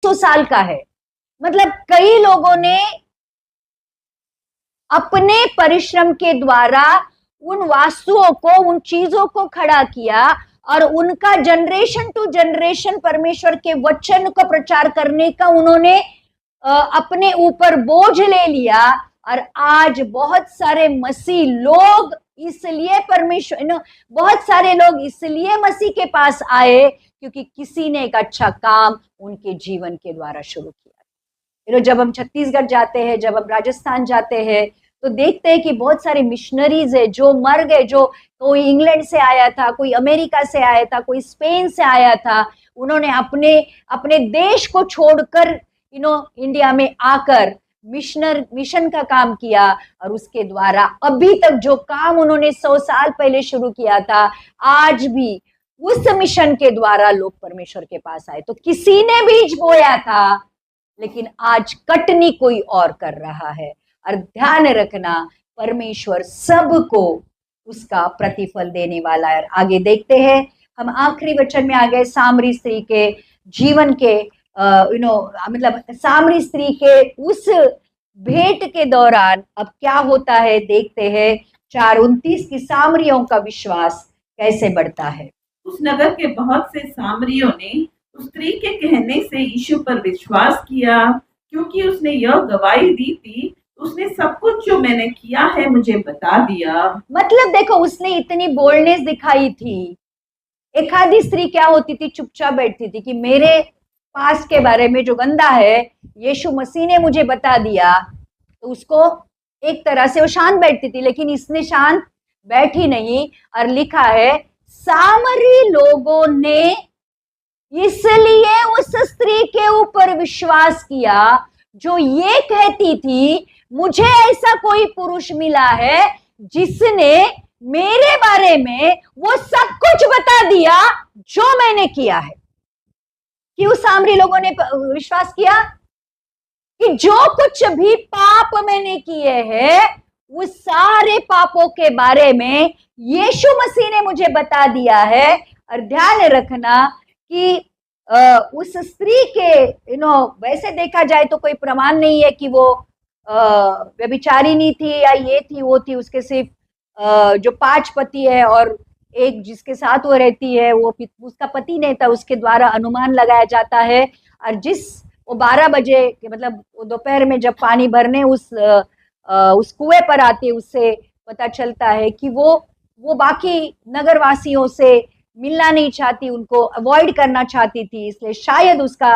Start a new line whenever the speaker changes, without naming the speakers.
2100 साल का है। मतलब कई लोगों ने अपने परिश्रम के द्वारा उन वास्तुओं को, उन चीजों को खड़ा किया और उनका जनरेशन टू जनरेशन परमेश्वर के वचन को प्रचार करने का उन्होंने अपने ऊपर बोझ ले लिया। और आज बहुत सारे मसीह लोग इसलिए बहुत सारे लोग इसलिए मसीह के पास आए क्योंकि किसी ने एक अच्छा काम उनके जीवन के द्वारा शुरू किया। जब हम छत्तीसगढ़ जाते हैं, जब हम राजस्थान जाते हैं, तो देखते हैं कि बहुत सारे मिशनरीज है जो मर गए, जो कोई इंग्लैंड से आया था, कोई अमेरिका से आया था, कोई स्पेन से आया था। उन्होंने अपने देश को छोड़कर इंडिया में आकर मिशन का काम किया और उसके द्वारा अभी तक जो काम उन्होंने 100 साल पहले शुरू किया था, आज भी उस मिशन के द्वारा लोग परमेश्वर के पास आए। तो किसी ने बीज बोया था, लेकिन आज कटनी कोई और कर रहा है। और ध्यान रखना, परमेश्वर सबको उसका प्रतिफल देने वाला है। आगे देखते हैं, हम आखिरी वचन में आ गए, सामरी स्त्री के जीवन के मतलब सामरी स्त्री के उस भेंट के दौरान अब क्या होता है देखते हैं। 4:29 की सामरियों का विश्वास कैसे बढ़ता है।
उस नगर के बहुत से सामरियों ने उस स्त्री के कहने से यीशु पर विश्वास किया, क्योंकि उसने यह गवाही दी थी, उसने सब कुछ जो मैंने किया है मुझे बता दिया। मतलब
देखो, उसने इतनी बोल्डनेस दिखाई थी। एक आधी स्त्री क्या होती थी, चुपचाप बैठती थी कि मेरे पास के बारे में जो गंदा है यीशु मसीह ने मुझे बता दिया, तो उसको एक तरह से वो शांत बैठती थी। लेकिन इसने शांत बैठी नहीं, और लिखा है सामरी लोगों ने इसलिए उस स्त्री के ऊपर विश्वास किया जो ये कहती थी, मुझे ऐसा कोई पुरुष मिला है जिसने मेरे बारे में वो सब कुछ बता दिया जो मैंने किया है। क्यों सामरी लोगों ने विश्वास किया कि जो कुछ भी पाप मैंने किए हैं उस सारे पापों के बारे में यीशु मसीह ने मुझे बता दिया है। और ध्यान रखना कि उस स्त्री के वैसे देखा जाए तो कोई प्रमाण नहीं है कि वो व्यभिचारिणी थी या ये थी वो थी। उसके सिर्फ जो 5 पति है और एक जिसके साथ वो रहती है वो उसका पति नहीं था, उसके द्वारा अनुमान लगाया जाता है। और वो 12 बजे के मतलब दोपहर में जब पानी भरने उस कुएं पर आती है, उससे पता चलता है कि वो बाकी नगरवासियों से मिलना नहीं चाहती, उनको अवॉइड करना चाहती थी, इसलिए शायद उसका